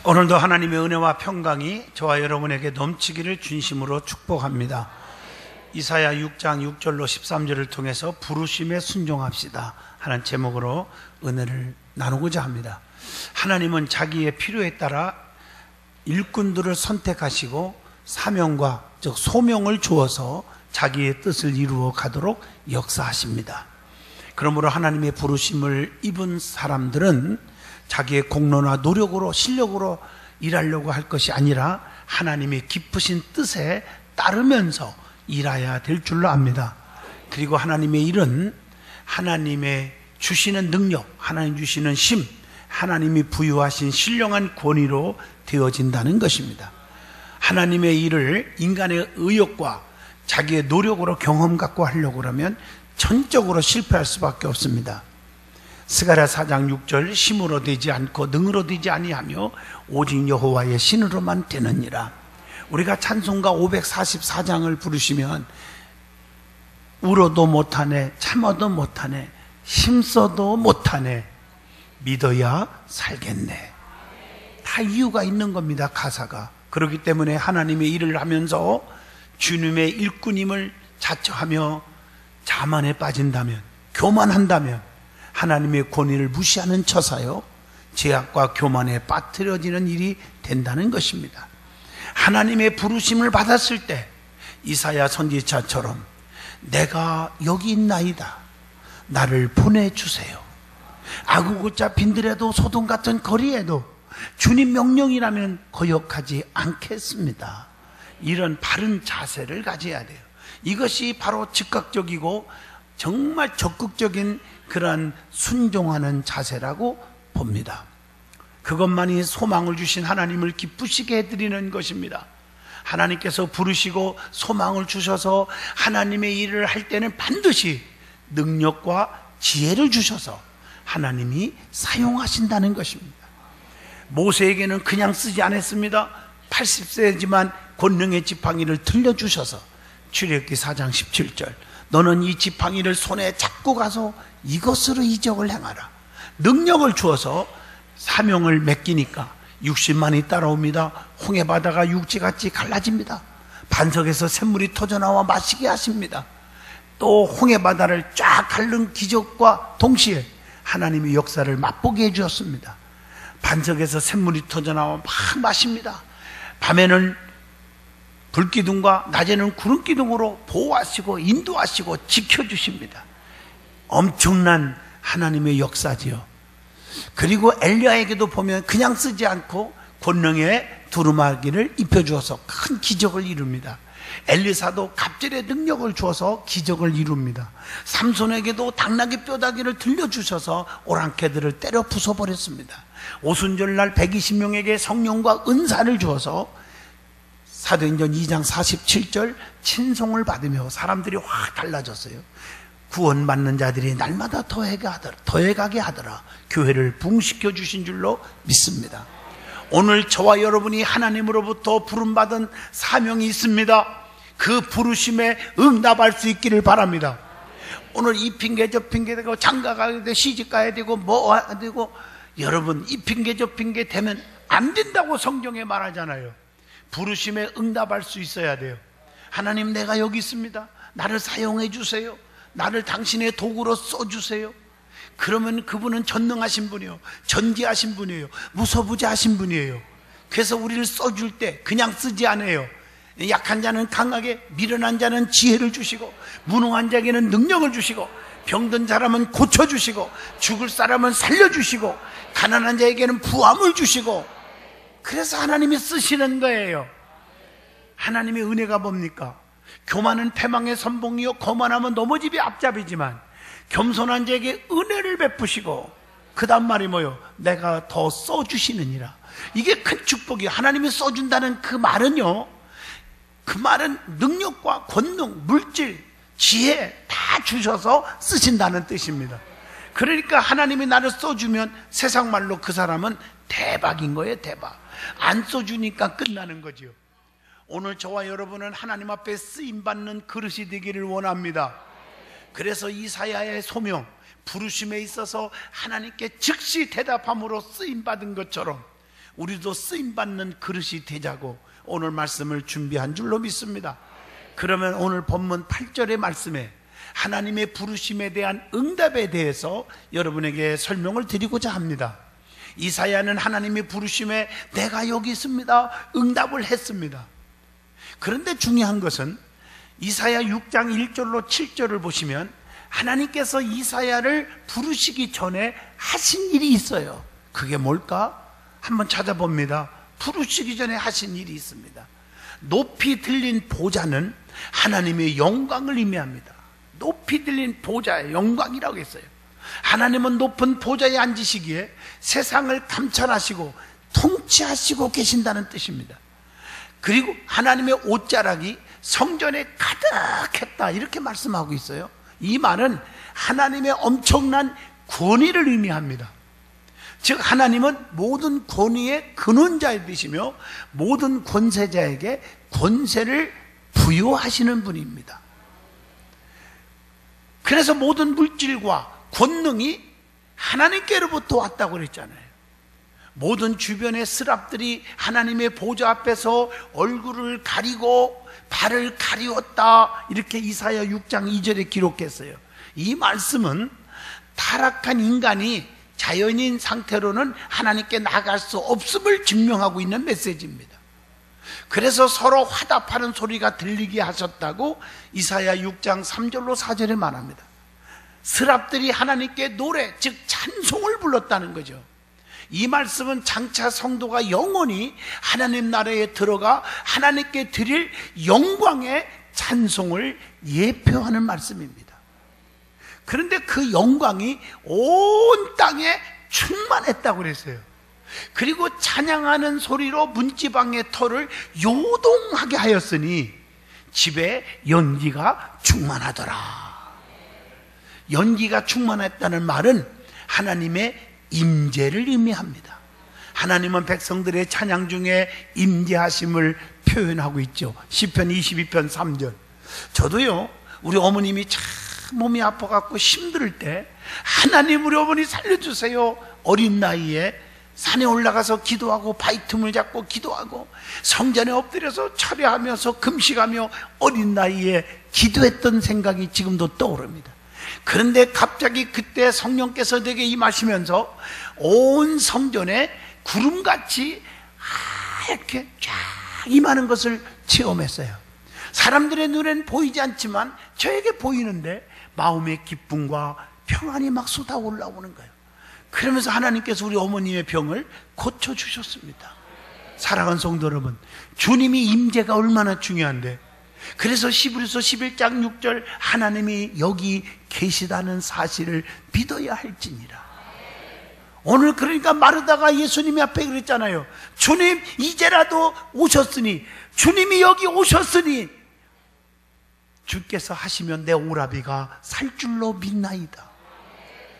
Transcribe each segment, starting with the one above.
오늘도 하나님의 은혜와 평강이 저와 여러분에게 넘치기를 진심으로 축복합니다. 이사야 6장 6절로 13절을 통해서 부르심에 순종합시다 하는 제목으로 은혜를 나누고자 합니다. 하나님은 자기의 필요에 따라 일꾼들을 선택하시고 사명과 즉 소명을 주어서 자기의 뜻을 이루어 가도록 역사하십니다. 그러므로 하나님의 부르심을 입은 사람들은 자기의 공로나 노력으로 실력으로 일하려고 할 것이 아니라 하나님의 깊으신 뜻에 따르면서 일해야 될 줄로 압니다. 그리고 하나님의 일은 하나님의 주시는 능력, 하나님 주시는 심, 하나님이 부여하신 신령한 권위로 되어진다는 것입니다. 하나님의 일을 인간의 의욕과 자기의 노력으로 경험 갖고 하려고 하면 전적으로 실패할 수밖에 없습니다. 스가랴 4장 6절 힘으로 되지 않고 능으로 되지 아니하며 오직 여호와의 신으로만 되느니라. 우리가 찬송가 544장을 부르시면 울어도 못하네, 참아도 못하네, 힘써도 못하네, 믿어야 살겠네. 다 이유가 있는 겁니다. 가사가. 그렇기 때문에 하나님의 일을 하면서 주님의 일꾼임을 자처하며 자만에 빠진다면, 교만한다면 하나님의 권위를 무시하는 처사요, 죄악과 교만에 빠뜨려지는 일이 된다는 것입니다. 하나님의 부르심을 받았을 때 이사야 선지자처럼 내가 여기 있나이다, 나를 보내주세요. 아구구자 빈들에도 소돔 같은 거리에도 주님 명령이라면 거역하지 않겠습니다. 이런 바른 자세를 가져야 돼요. 이것이 바로 즉각적이고 정말 적극적인 그러한 순종하는 자세라고 봅니다. 그것만이 소망을 주신 하나님을 기쁘시게 해드리는 것입니다. 하나님께서 부르시고 소망을 주셔서 하나님의 일을 할 때는 반드시 능력과 지혜를 주셔서 하나님이 사용하신다는 것입니다. 모세에게는 그냥 쓰지 않았습니다. 80세지만 권능의 지팡이를 들려주셔서 출애굽기 4장 17절 너는 이 지팡이를 손에 잡고 가서 이것으로 이적을 행하라. 능력을 주어서 사명을 맡기니까 60만이 따라옵니다. 홍해바다가 육지같이 갈라집니다. 반석에서 샘물이 터져나와 마시게 하십니다. 또 홍해바다를 쫙 핥는 기적과 동시에 하나님의 역사를 맛보게 해주었습니다. 반석에서 샘물이 터져나와 막 마십니다. 밤에는 불기둥과 낮에는 구름기둥으로 보호하시고 인도하시고 지켜주십니다. 엄청난 하나님의 역사지요. 그리고 엘리야에게도 보면 그냥 쓰지 않고 권능의 두루마기를 입혀주어서 큰 기적을 이룹니다. 엘리사도 갑절의 능력을 주어서 기적을 이룹니다. 삼손에게도 당나귀 뼈다귀를 들려주셔서 오랑캐들을 때려 부숴버렸습니다. 오순절날 120명에게 성령과 은사를 주어서 사도행전 2장 47절 친송을 받으며 사람들이 확 달라졌어요. 구원받는 자들이 날마다 더해가게 하더라. 교회를 부흥시켜 주신 줄로 믿습니다. 오늘 저와 여러분이 하나님으로부터 부름받은 사명이 있습니다. 그 부르심에 응답할 수 있기를 바랍니다. 오늘 이 핑계 저 핑계 되고 장가 가야 되고 시집 가야 되고 뭐 해야 되고, 여러분 이 핑계 저 핑계 되면 안 된다고 성경에 말하잖아요. 부르심에 응답할 수 있어야 돼요. 하나님, 내가 여기 있습니다. 나를 사용해 주세요. 나를 당신의 도구로 써주세요. 그러면 그분은 전능하신 분이에요. 전지하신 분이에요. 무소부지하신 분이에요. 그래서 우리를 써줄 때 그냥 쓰지 않아요. 약한 자는 강하게, 미련한 자는 지혜를 주시고, 무능한 자에게는 능력을 주시고, 병든 사람은 고쳐주시고, 죽을 사람은 살려주시고, 가난한 자에게는 부함을 주시고, 그래서 하나님이 쓰시는 거예요. 하나님의 은혜가 뭡니까? 교만은 패망의 선봉이요 거만하면 넘어집이 앞잡이지만 겸손한 자에게 은혜를 베푸시고, 그 다음 말이 뭐요? 내가 더 써주시느니라. 이게 큰 축복이에요. 하나님이 써준다는 그 말은요, 그 말은 능력과 권능, 물질, 지혜 다 주셔서 쓰신다는 뜻입니다. 그러니까 하나님이 나를 써주면 세상 말로 그 사람은 대박인 거예요. 대박. 안 써주니까 끝나는 거죠. 오늘 저와 여러분은 하나님 앞에 쓰임받는 그릇이 되기를 원합니다. 그래서 이사야의 소명, 부르심에 있어서 하나님께 즉시 대답함으로 쓰임받은 것처럼 우리도 쓰임받는 그릇이 되자고 오늘 말씀을 준비한 줄로 믿습니다. 그러면 오늘 본문 8절의 말씀에 하나님의 부르심에 대한 응답에 대해서 여러분에게 설명을 드리고자 합니다. 이사야는 하나님의 부르심에 내가 여기 있습니다 응답을 했습니다. 그런데 중요한 것은 이사야 6장 1절로 7절을 보시면 하나님께서 이사야를 부르시기 전에 하신 일이 있어요. 그게 뭘까? 한번 찾아봅니다. 부르시기 전에 하신 일이 있습니다. 높이 들린 보좌는 하나님의 영광을 의미합니다. 높이 들린 보좌의 영광이라고 했어요. 하나님은 높은 보좌에 앉으시기에 세상을 감찰하시고 통치하시고 계신다는 뜻입니다. 그리고 하나님의 옷자락이 성전에 가득했다 이렇게 말씀하고 있어요. 이 말은 하나님의 엄청난 권위를 의미합니다. 즉 하나님은 모든 권위의 근원자이시며 모든 권세자에게 권세를 부여하시는 분입니다. 그래서 모든 물질과 권능이 하나님께로부터 왔다고 그랬잖아요. 모든 주변의 스랍들이 하나님의 보좌 앞에서 얼굴을 가리고 발을 가리웠다 이렇게 이사야 6장 2절에 기록했어요. 이 말씀은 타락한 인간이 자연인 상태로는 하나님께 나갈 수 없음을 증명하고 있는 메시지입니다. 그래서 서로 화답하는 소리가 들리게 하셨다고 이사야 6장 3절로 4절에 말합니다. 스랍들이 하나님께 노래 즉 찬송을 불렀다는 거죠. 이 말씀은 장차 성도가 영원히 하나님 나라에 들어가 하나님께 드릴 영광의 찬송을 예표하는 말씀입니다. 그런데 그 영광이 온 땅에 충만했다고 그랬어요. 그리고 찬양하는 소리로 문지방의 터를 요동하게 하였으니 집에 연기가 충만하더라. 연기가 충만했다는 말은 하나님의 임재를 의미합니다. 하나님은 백성들의 찬양 중에 임재하심을 표현하고 있죠. 시편 22편 3절. 저도요 우리 어머님이 참 몸이 아파갖고 힘들 때 하나님 우리 어머니 살려주세요 어린 나이에 산에 올라가서 기도하고 바위 틈을 잡고 기도하고 성전에 엎드려서 철회하면서 금식하며 어린 나이에 기도했던 생각이 지금도 떠오릅니다. 그런데 갑자기 그때 성령께서 내게 임하시면서 온 성전에 구름같이 하얗게 쫙 임하는 것을 체험했어요. 사람들의 눈에는 보이지 않지만 저에게 보이는데 마음의 기쁨과 평안이 막 쏟아 올라오는 거예요. 그러면서 하나님께서 우리 어머님의 병을 고쳐주셨습니다. 사랑하는 성도 여러분, 주님이 임재가 얼마나 중요한데, 그래서 히브리서 11장 6절 하나님이 여기 계시다는 사실을 믿어야 할지니라. 오늘 그러니까 마르다가 예수님이 앞에 그랬잖아요. 주님 이제라도 오셨으니, 주님이 여기 오셨으니 주께서 하시면 내 오라비가 살 줄로 믿나이다.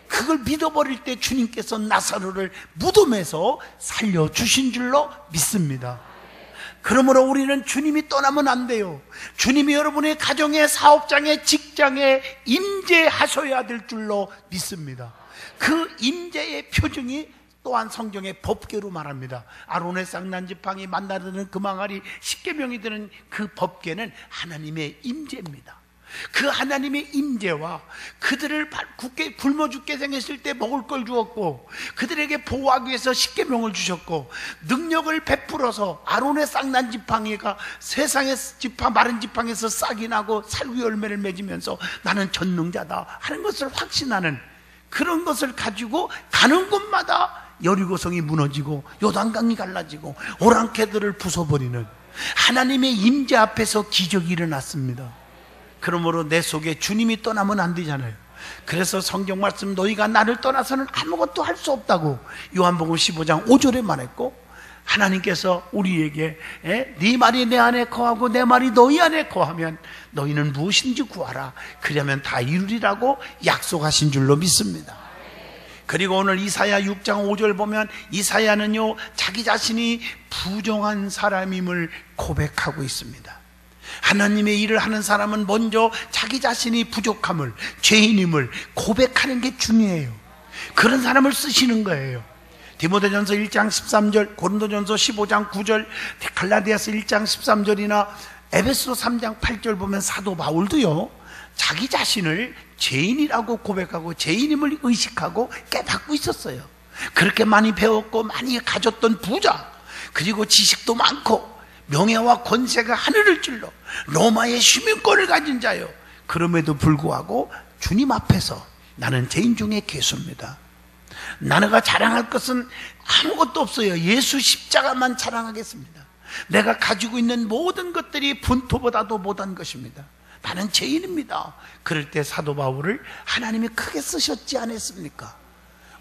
그걸 믿어버릴 때 주님께서 나사로를 무덤에서 살려주신 줄로 믿습니다. 그러므로 우리는 주님이 떠나면 안 돼요. 주님이 여러분의 가정에, 사업장에, 직장에 임재하셔야 될 줄로 믿습니다. 그 임재의 표징이 또한 성경의 법궤로 말합니다. 아론의 쌍난지팡이 만나드는 금항아리 십계명이 드는 그 법궤는 하나님의 임재입니다. 그 하나님의 임재와 그들을 굳게 굶어 죽게 생겼을 때 먹을 걸 주었고, 그들에게 보호하기 위해서 십계명을 주셨고, 능력을 베풀어서 아론의 쌍난지팡이가 세상의 지팡, 마른 지팡에서 싹이 나고 살구 열매를 맺으면서 나는 전능자다 하는 것을 확신하는 그런 것을 가지고 가는 곳마다 여리고성이 무너지고 요단강이 갈라지고 오랑캐들을 부숴버리는 하나님의 임재 앞에서 기적이 일어났습니다. 그러므로 내 속에 주님이 떠나면 안 되잖아요. 그래서 성경 말씀, 너희가 나를 떠나서는 아무것도 할 수 없다고 요한복음 15장 5절에 말했고, 하나님께서 우리에게 네 말이 내 안에 거하고 내 말이 너희 안에 거하면 너희는 무엇인지 구하라, 그러면 다 이루리라고 약속하신 줄로 믿습니다. 그리고 오늘 이사야 6장 5절 보면 이사야는요 자기 자신이 부정한 사람임을 고백하고 있습니다. 하나님의 일을 하는 사람은 먼저 자기 자신이 부족함을, 죄인임을 고백하는 게 중요해요. 그런 사람을 쓰시는 거예요. 디모데전서 1장 13절, 고린도전서 15장 9절, 갈라디아서 1장 13절이나 에베소 3장 8절 보면 사도 바울도요, 자기 자신을 죄인이라고 고백하고 죄인임을 의식하고 깨닫고 있었어요. 그렇게 많이 배웠고 많이 가졌던 부자, 그리고 지식도 많고 명예와 권세가 하늘을 찔러 로마의 시민권을 가진 자요, 그럼에도 불구하고 주님 앞에서 나는 죄인 중에 괴수입니다. 나가 자랑할 것은 아무것도 없어요. 예수 십자가만 자랑하겠습니다. 내가 가지고 있는 모든 것들이 분토보다도 못한 것입니다. 나는 죄인입니다. 그럴 때 사도 바울을 하나님이 크게 쓰셨지 않았습니까?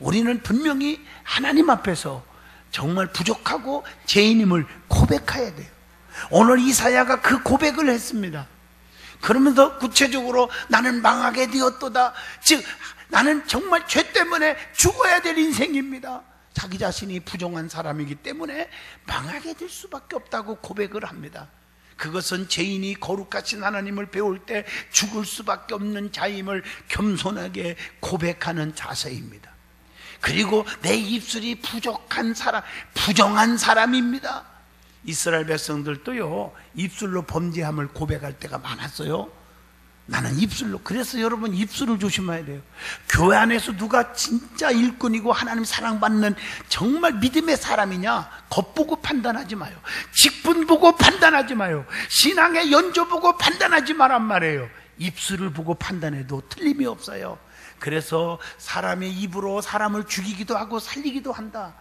우리는 분명히 하나님 앞에서 정말 부족하고 죄인임을 고백해야 돼요. 오늘 이사야가 그 고백을 했습니다. 그러면서 구체적으로 나는 망하게 되었도다, 즉 나는 정말 죄 때문에 죽어야 될 인생입니다. 자기 자신이 부정한 사람이기 때문에 망하게 될 수밖에 없다고 고백을 합니다. 그것은 죄인이 거룩하신 하나님을 배울 때 죽을 수밖에 없는 자임을 겸손하게 고백하는 자세입니다. 그리고 내 입술이 부족한 사람, 부정한 사람입니다. 이스라엘 백성들도요, 입술로 범죄함을 고백할 때가 많았어요. 나는 입술로. 그래서 여러분, 입술을 조심해야 돼요. 교회 안에서 누가 진짜 일꾼이고 하나님 사랑받는 정말 믿음의 사람이냐, 겉보고 판단하지 마요. 직분 보고 판단하지 마요. 신앙의 연조 보고 판단하지 마란 말이에요. 입술을 보고 판단해도 틀림이 없어요. 그래서 사람의 입으로 사람을 죽이기도 하고 살리기도 한다.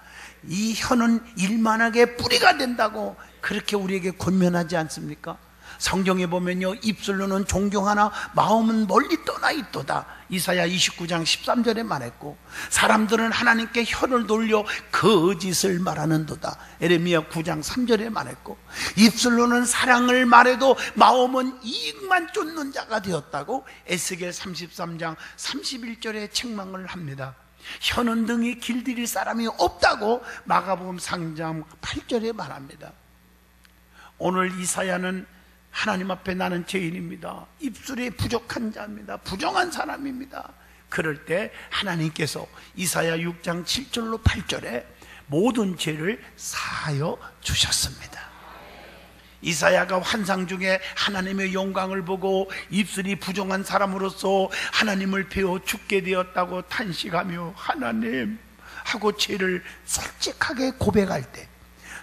이 혀는 일만하게 뿌리가 된다고 그렇게 우리에게 권면하지 않습니까? 성경에 보면요, 입술로는 존경하나 마음은 멀리 떠나 있도다. 이사야 29장 13절에 말했고, 사람들은 하나님께 혀를 돌려 거짓을 말하는도다. 에레미야 9장 3절에 말했고, 입술로는 사랑을 말해도 마음은 이익만 쫓는 자가 되었다고 에스겔 33장 31절에 책망을 합니다. 혀는 등이 길들일 사람이 없다고 마가복음 3장 8절에 말합니다. 오늘 이사야는 하나님 앞에 나는 죄인입니다, 입술이 부족한 자입니다, 부정한 사람입니다. 그럴 때 하나님께서 이사야 6장 7절로 8절에 모든 죄를 사하여 주셨습니다. 이사야가 환상 중에 하나님의 영광을 보고 입술이 부정한 사람으로서 하나님을 배워 죽게 되었다고 탄식하며 하나님 하고 죄를 솔직하게 고백할 때,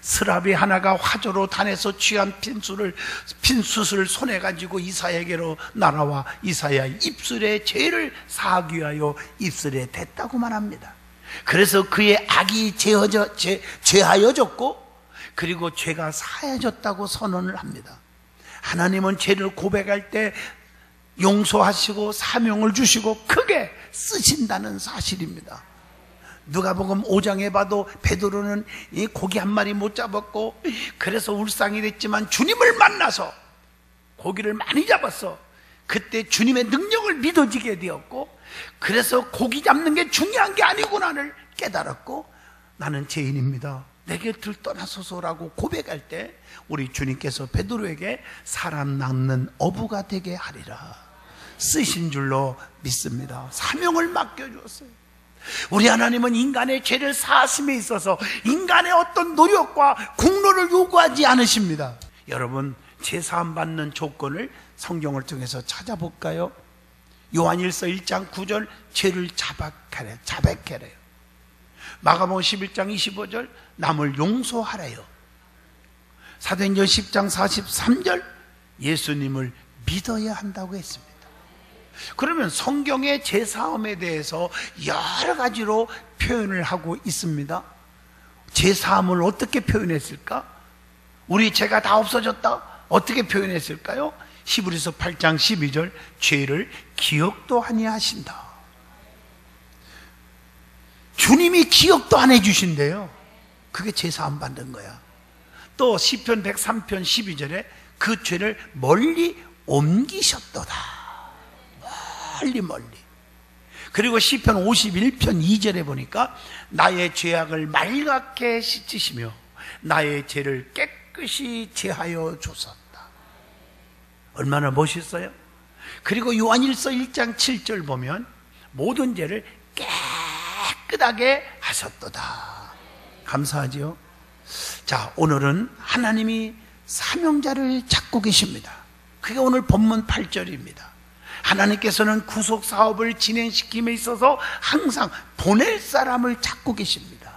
스라비 하나가 화조로 단에서 취한 핀숯을 손에 가지고 이사야에게로 날아와 이사야의 입술의 죄를 사하기 위하여 입술에 댔다고 말합니다. 그래서 그의 악이 제하여졌고, 그리고 죄가 사해졌다고 선언을 합니다. 하나님은 죄를 고백할 때 용서하시고 사명을 주시고 크게 쓰신다는 사실입니다. 누가복음 5장에 봐도 베드로는 이 고기 한 마리 못 잡았고, 그래서 울상이 됐지만 주님을 만나서 고기를 많이 잡았어. 그때 주님의 능력을 믿어지게 되었고, 그래서 고기 잡는 게 중요한 게 아니구나를 깨달았고, 나는 죄인입니다, 내 곁을 떠나소서라고 고백할 때 우리 주님께서 베드로에게 사람 낚는 어부가 되게 하리라 쓰신 줄로 믿습니다. 사명을 맡겨주었어요. 우리 하나님은 인간의 죄를 사하심에 있어서 인간의 어떤 노력과 공로를 요구하지 않으십니다. 여러분, 죄 사함 받는 조건을 성경을 통해서 찾아볼까요? 요한일서 1장 9절 죄를 자백하래요. 마가복음 11장 25절 남을 용서하래요. 사도행전 10장 43절 예수님을 믿어야 한다고 했습니다. 그러면 성경의 죄사함에 대해서 여러 가지로 표현을 하고 있습니다. 죄사함을 어떻게 표현했을까? 우리 죄가 다 없어졌다, 어떻게 표현했을까요? 히브리서 8장 12절 죄를 기억도 아니하신다. 주님이 기억도 안 해주신대요. 그게 죄사함 받는 거야. 또 시편 103편 12절에 그 죄를 멀리 옮기셨도다. 멀리. 그리고 시편 51편 2절에 보니까 나의 죄악을 말갛게 씻으시며 나의 죄를 깨끗이 제하여 주셨다. 얼마나 멋있어요? 그리고 요한일서 1장 7절 보면 모든 죄를 깨끗하게 하셨도다. 감사하지요? 자, 오늘은 하나님이 사명자를 찾고 계십니다. 그게 오늘 본문 8절입니다. 하나님께서는 구속 사업을 진행시킴에 있어서 항상 보낼 사람을 찾고 계십니다.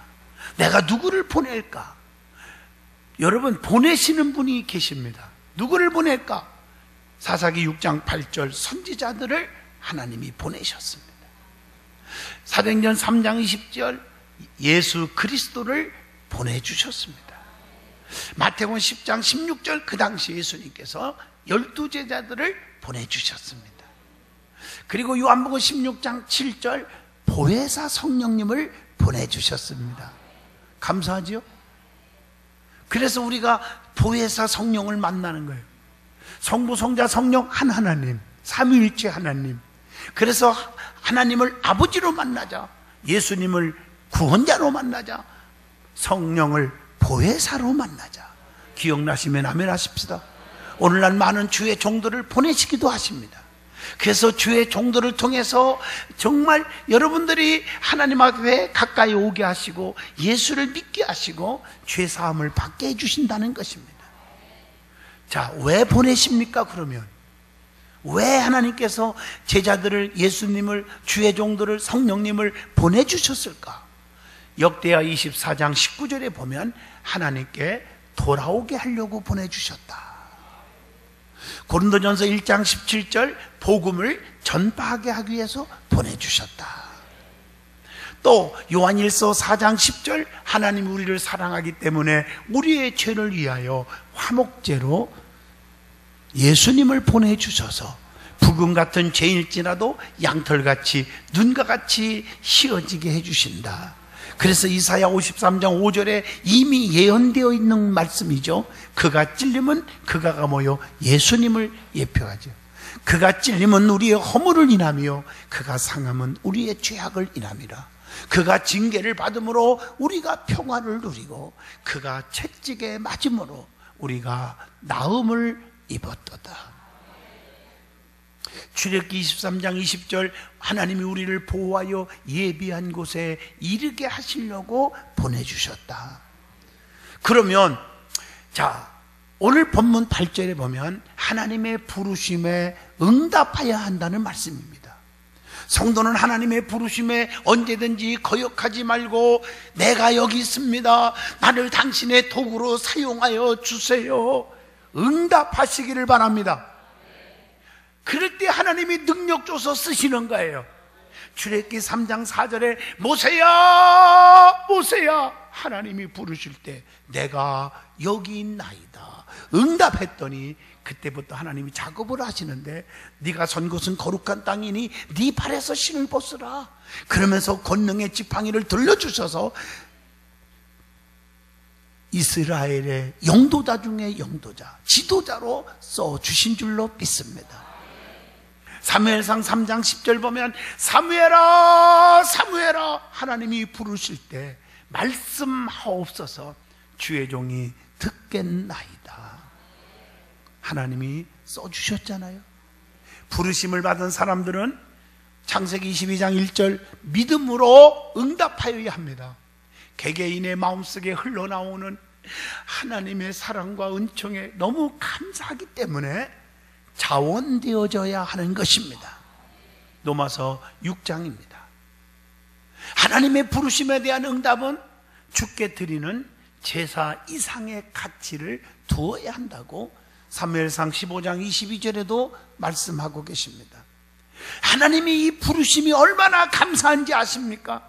내가 누구를 보낼까? 여러분, 보내시는 분이 계십니다. 누구를 보낼까? 사사기 6장 8절 선지자들을 하나님이 보내셨습니다. 사도행전 3장 20절 예수 그리스도를 보내주셨습니다. 마태복음 10장 16절 그 당시 예수님께서 12제자들을 보내주셨습니다. 그리고 요한복음 16장 7절 보혜사 성령님을 보내주셨습니다. 감사하지요? 그래서 우리가 보혜사 성령을 만나는 거예요. 성부, 성자, 성령 한 하나님, 삼위일체 하나님. 그래서 하나님을 아버지로 만나자, 예수님을 구원자로 만나자, 성령을 보혜사로 만나자. 기억나시면 아멘 하십시다. 오늘날 많은 주의 종들을 보내시기도 하십니다. 그래서 주의 종들을 통해서 정말 여러분들이 하나님 앞에 가까이 오게 하시고 예수를 믿게 하시고 죄사함을 받게 해주신다는 것입니다. 자, 왜 보내십니까? 그러면 왜 하나님께서 제자들을, 예수님을, 주의 종들을, 성령님을 보내주셨을까? 역대하 24장 19절에 보면 하나님께 돌아오게 하려고 보내주셨다. 고린도전서 1장 17절 복음을 전파하게 하기 위해서 보내주셨다. 또 요한일서 4장 10절 하나님이 우리를 사랑하기 때문에 우리의 죄를 위하여 화목제로 예수님을 보내주셔서 부금 같은 죄일지라도 양털같이 눈과 같이 휘어지게 해주신다. 그래서 이사야 53장 5절에 이미 예언되어 있는 말씀이죠. 그가 찔림은 그가가 뭐요? 예수님을 예표하죠. 그가 찔림은 우리의 허물을 인하며 그가 상함은 우리의 죄악을 인함이라. 그가 징계를 받음으로 우리가 평화를 누리고 그가 채찍에 맞음으로 우리가 나음을 입었도다. 출애굽기 23장 20절 하나님이 우리를 보호하여 예비한 곳에 이르게 하시려고 보내주셨다. 그러면 자, 오늘 본문 8절에 보면 하나님의 부르심에 응답해야 한다는 말씀입니다. 성도는 하나님의 부르심에 언제든지 거역하지 말고 내가 여기 있습니다, 나를 당신의 도구로 사용하여 주세요, 응답하시기를 바랍니다. 그럴 때 하나님이 능력 줘서 쓰시는 거예요. 출애굽기 3장 4절에 모세야 모세야 하나님이 부르실 때 내가 여기 있나이다 응답했더니 그때부터 하나님이 작업을 하시는데 네가 선 곳은 거룩한 땅이니 네 발에서 신을 벗으라. 그러면서 권능의 지팡이를 들려주셔서 이스라엘의 영도자 중에 영도자, 지도자로 써주신 줄로 믿습니다. 사무엘상 3장 10절 보면 사무엘아 사무엘아 하나님이 부르실 때 말씀하옵소서 주의 종이 듣겠나이다. 하나님이 써주셨잖아요. 부르심을 받은 사람들은 창세기 22장 1절 믿음으로 응답하여야 합니다. 개개인의 마음속에 흘러나오는 하나님의 사랑과 은총에 너무 감사하기 때문에 자원되어져야 하는 것입니다. 로마서 6장입니다. 하나님의 부르심에 대한 응답은 주께 드리는 제사 이상의 가치를 두어야 한다고 사무엘상 15장 22절에도 말씀하고 계십니다. 하나님이 이 부르심이 얼마나 감사한지 아십니까?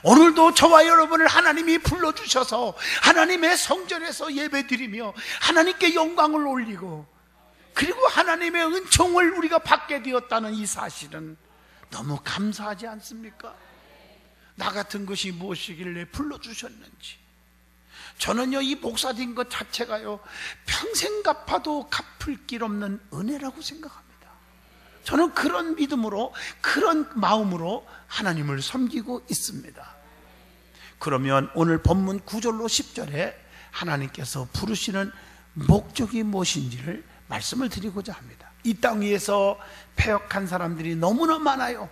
오늘도 저와 여러분을 하나님이 불러주셔서 하나님의 성전에서 예배드리며 하나님께 영광을 올리고 그리고 하나님의 은총을 우리가 받게 되었다는 이 사실은 너무 감사하지 않습니까? 나 같은 것이 무엇이길래 불러주셨는지. 저는요, 이 목사된 것 자체가요, 평생 갚아도 갚을 길 없는 은혜라고 생각합니다. 저는 그런 믿음으로, 그런 마음으로 하나님을 섬기고 있습니다. 그러면 오늘 본문 9절로 10절에 하나님께서 부르시는 목적이 무엇인지를 말씀을 드리고자 합니다. 이 땅 위에서 패역한 사람들이 너무나 많아요.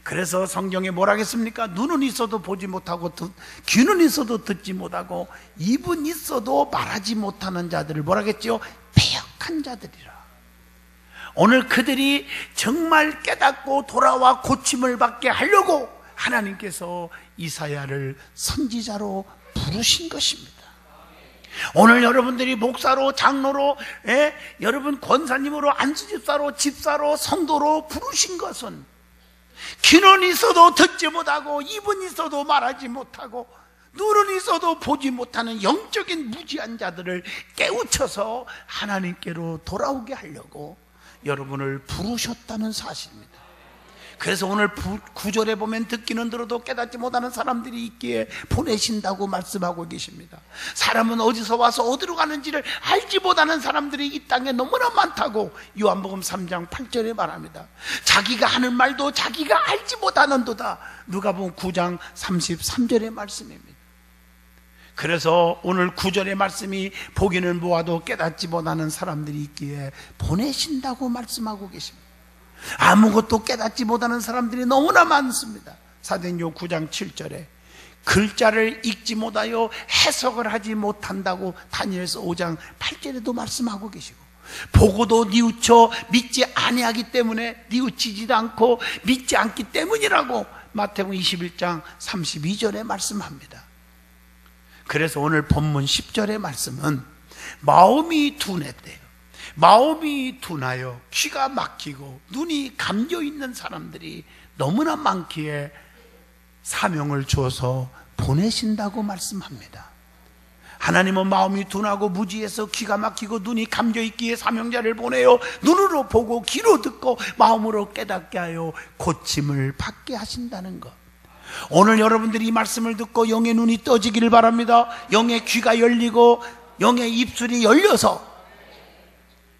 그래서 성경에 뭐라 하겠습니까? 눈은 있어도 보지 못하고 귀는 있어도 듣지 못하고 입은 있어도 말하지 못하는 자들을 뭐라 하겠죠? 패역한 자들이라. 오늘 그들이 정말 깨닫고 돌아와 고침을 받게 하려고 하나님께서 이사야를 선지자로 부르신 것입니다. 오늘 여러분들이 목사로, 장로로, 여러분 권사님으로, 안수집사로, 집사로, 성도로 부르신 것은 귀는 있어도 듣지 못하고 입은 있어도 말하지 못하고 눈은 있어도 보지 못하는 영적인 무지한 자들을 깨우쳐서 하나님께로 돌아오게 하려고 여러분을 부르셨다는 사실입니다. 그래서 오늘 9절에 보면 듣기는 들어도 깨닫지 못하는 사람들이 있기에 보내신다고 말씀하고 계십니다. 사람은 어디서 와서 어디로 가는지를 알지 못하는 사람들이 이 땅에 너무나 많다고 요한복음 3장 8절에 말합니다. 자기가 하는 말도 자기가 알지 못하는도다. 누가복음 9장 33절의 말씀입니다. 그래서 오늘 9절의 말씀이 보기는 보아도 깨닫지 못하는 사람들이 있기에 보내신다고 말씀하고 계십니다. 아무것도 깨닫지 못하는 사람들이 너무나 많습니다. 사도행전 9장 7절에 글자를 읽지 못하여 해석을 하지 못한다고 다니엘서 5장 8절에도 말씀하고 계시고, 보고도 뉘우쳐 믿지 아니하기 때문에, 뉘우치지도 않고 믿지 않기 때문이라고 마태복음 21장 32절에 말씀합니다. 그래서 오늘 본문 10절의 말씀은 마음이 둔했대요. 마음이 둔하여 귀가 막히고 눈이 감겨 있는 사람들이 너무나 많기에 사명을 주어서 보내신다고 말씀합니다. 하나님은 마음이 둔하고 무지해서 귀가 막히고 눈이 감겨 있기에 사명자를 보내요. 눈으로 보고 귀로 듣고 마음으로 깨닫게 하여 고침을 받게 하신다는 것. 오늘 여러분들이 이 말씀을 듣고 영의 눈이 떠지기를 바랍니다. 영의 귀가 열리고 영의 입술이 열려서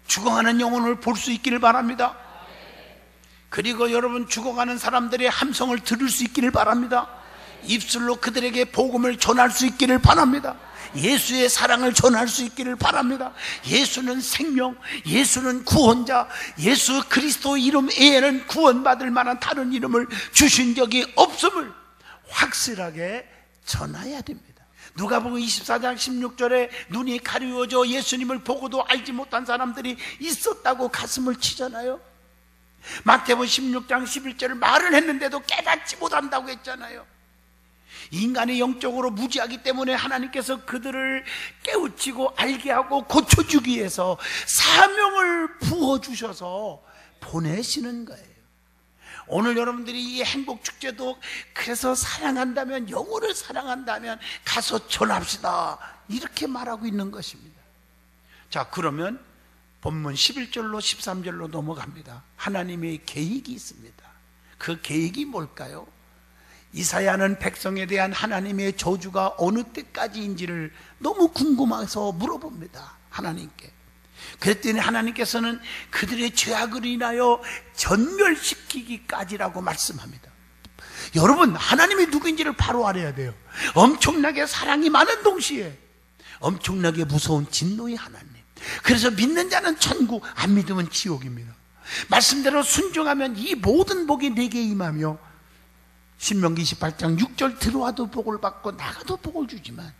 죽어가는 영혼을 볼 수 있기를 바랍니다. 그리고 여러분, 죽어가는 사람들의 함성을 들을 수 있기를 바랍니다. 입술로 그들에게 복음을 전할 수 있기를 바랍니다. 예수의 사랑을 전할 수 있기를 바랍니다. 예수는 생명, 예수는 구원자, 예수 그리스도 이름 외에는 구원받을 만한 다른 이름을 주신 적이 없음을 확실하게 전해야 됩니다. 누가복음 24장 16절에 눈이 가리워져 예수님을 보고도 알지 못한 사람들이 있었다고 가슴을 치잖아요. 마태복음 16장 11절을 말을 했는데도 깨닫지 못한다고 했잖아요. 인간이 영적으로 무지하기 때문에 하나님께서 그들을 깨우치고 알게 하고 고쳐주기 위해서 사명을 부어주셔서 보내시는 거예요. 오늘 여러분들이 이 행복축제도 그래서 사랑한다면, 영혼을 사랑한다면 가서 전합시다, 이렇게 말하고 있는 것입니다. 자, 그러면 본문 11절로 13절로 넘어갑니다. 하나님의 계획이 있습니다. 그 계획이 뭘까요? 이사야는 백성에 대한 하나님의 저주가 어느 때까지인지를 너무 궁금해서 물어봅니다, 하나님께. 그랬더니 하나님께서는 그들의 죄악을 인하여 전멸시키기까지라고 말씀합니다. 여러분, 하나님이 누구인지를 바로 알아야 돼요. 엄청나게 사랑이 많은 동시에 엄청나게 무서운 진노의 하나님. 그래서 믿는 자는 천국, 안 믿으면 지옥입니다. 말씀대로 순종하면 이 모든 복이 내게 임하며, 신명기 28장 6절 들어와도 복을 받고 나가도 복을 주지만,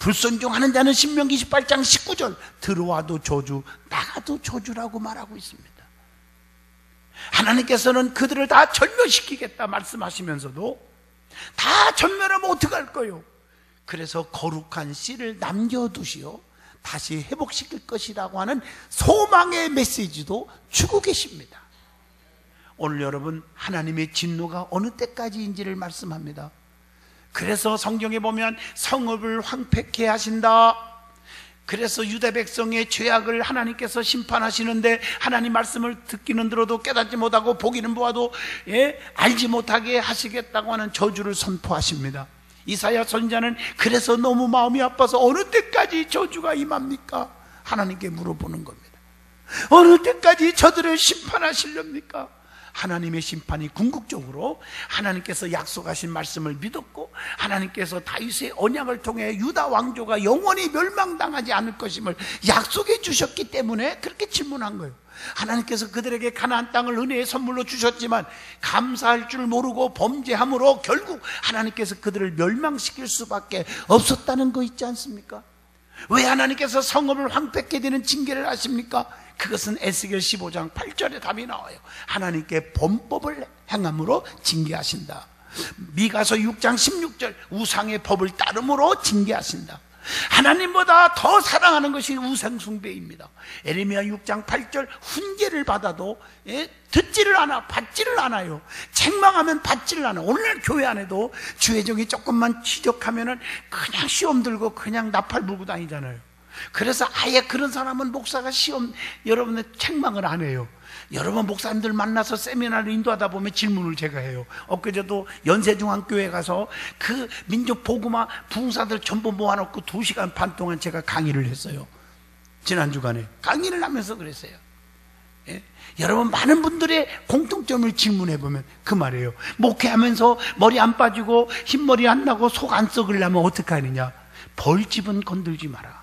불순종하는 자는 신명기 28장 19절 들어와도 저주 나가도 저주라고 말하고 있습니다. 하나님께서는 그들을 다 전멸시키겠다 말씀하시면서도 다 전멸하면 어떡할 거요? 그래서 거룩한 씨를 남겨두시어 다시 회복시킬 것이라고 하는 소망의 메시지도 주고 계십니다. 오늘 여러분, 하나님의 진노가 어느 때까지인지를 말씀합니다. 그래서 성경에 보면 성읍을 황폐케 하신다. 그래서 유다 백성의 죄악을 하나님께서 심판하시는데, 하나님 말씀을 듣기는 들어도 깨닫지 못하고 보기는 보아도 알지 못하게 하시겠다고 하는 저주를 선포하십니다. 이사야 선지자는 그래서 너무 마음이 아파서 어느 때까지 저주가 임합니까? 하나님께 물어보는 겁니다. 어느 때까지 저들을 심판하시렵니까? 하나님의 심판이 궁극적으로 하나님께서 약속하신 말씀을 믿었고, 하나님께서 다윗의 언약을 통해 유다 왕조가 영원히 멸망당하지 않을 것임을 약속해 주셨기 때문에 그렇게 질문한 거예요. 하나님께서 그들에게 가나안 땅을 은혜의 선물로 주셨지만 감사할 줄 모르고 범죄함으로 결국 하나님께서 그들을 멸망시킬 수밖에 없었다는 거 있지 않습니까? 왜 하나님께서 성읍을 황폐케 되는 징계를 하십니까? 그것은 에스겔 15장 8절에 답이 나와요. 하나님께 범법을 행함으로 징계하신다. 미가서 6장 16절 우상의 법을 따름으로 징계하신다. 하나님보다 더 사랑하는 것이 우상숭배입니다. 에레미야 6장 8절 훈계를 받아도 듣지를 않아, 받지를 않아요. 책망하면 받지를 않아. 오늘날 교회 안에도 주의종이 조금만 지적하면은 그냥 시험 들고 그냥 나팔 불고 다니잖아요. 그래서 아예 그런 사람은 목사가 시험 여러분의 책망을 안 해요. 여러분 목사님들 만나서 세미나를 인도하다 보면 질문을 제가 해요. 엊그제도 연세중앙교회 가서 그 민족 복음화 부흥사들 전부 모아놓고 2시간 반 동안 제가 강의를 했어요. 지난 주간에 강의를 하면서 그랬어요. 예? 여러분 많은 분들의 공통점을 질문해 보면 그 말이에요. 목회하면서 머리 안 빠지고 흰머리 안 나고 속 안 썩으려면 어떻게 하느냐? 벌집은 건들지 마라.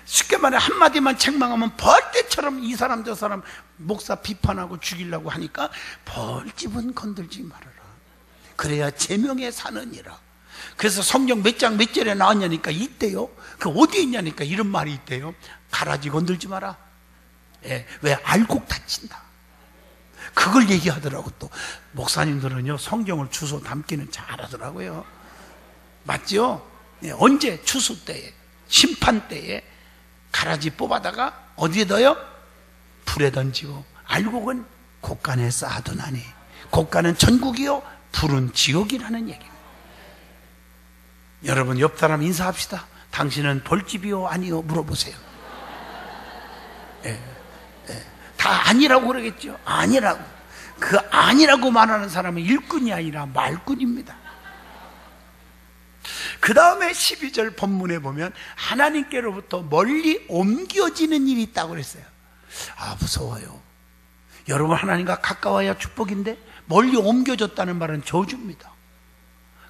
쉽게 말해 한마디만 책망하면 벌떼처럼 이 사람 저 사람 목사 비판하고 죽이려고 하니까 벌집은 건들지 말아라. 그래야 제명에 사느니라. 그래서 성경 몇 장 몇 절에 나왔냐니까 있대요. 그 어디에 있냐니까 이런 말이 있대요. 가라지 건들지 마라. 예, 왜 알곡 다친다. 그걸 얘기하더라고. 또 목사님들은요 성경을 주소 담기는 잘하더라고요. 맞죠? 예, 언제? 추수 때에, 심판 때에 가라지 뽑아다가 어디에 넣어요? 불에 던지고. 알곡은 곡간에 쌓아두나니 곡간은 천국이요 불은 지옥이라는 얘기입니다. 여러분 옆 사람 인사합시다. 당신은 벌집이요 아니요 물어보세요. 예, 예. 다 아니라고 그러겠죠. 아니라고. 그 아니라고 말하는 사람은 일꾼이 아니라 말꾼입니다. 그 다음에 12절 본문에 보면 하나님께로부터 멀리 옮겨지는 일이 있다고 그랬어요. 아 무서워요. 여러분 하나님과 가까워야 축복인데 멀리 옮겨졌다는 말은 저주입니다.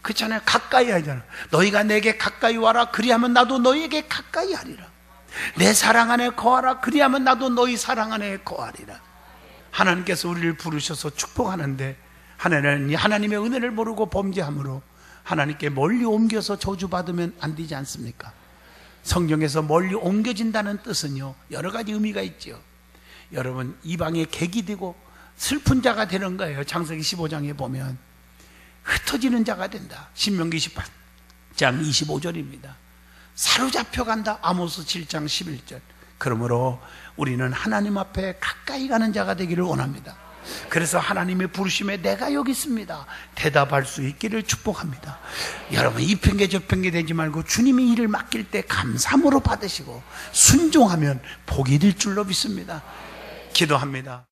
그렇잖아요. 가까이 하잖아요. 너희가 내게 가까이 와라 그리하면 나도 너희에게 가까이 하리라. 내 사랑 안에 거하라 그리하면 나도 너희 사랑 안에 거하리라. 하나님께서 우리를 부르셔서 축복하는데 하나님의 은혜를 모르고 범죄함으로 하나님께 멀리 옮겨서 저주받으면 안 되지 않습니까? 성경에서 멀리 옮겨진다는 뜻은요 여러 가지 의미가 있죠. 여러분 이방의 객이 되고 슬픈 자가 되는 거예요. 창세기 15장에 보면 흩어지는 자가 된다. 신명기 18장 25절입니다. 사로잡혀 간다. 아모스 7장 11절. 그러므로 우리는 하나님 앞에 가까이 가는 자가 되기를 원합니다. 그래서 하나님의 부르심에 내가 여기 있습니다 대답할 수 있기를 축복합니다. 여러분 이 핑계 저 핑계 대지 말고 주님이 일을 맡길 때 감사함으로 받으시고 순종하면 복이 될 줄로 믿습니다. 기도합니다.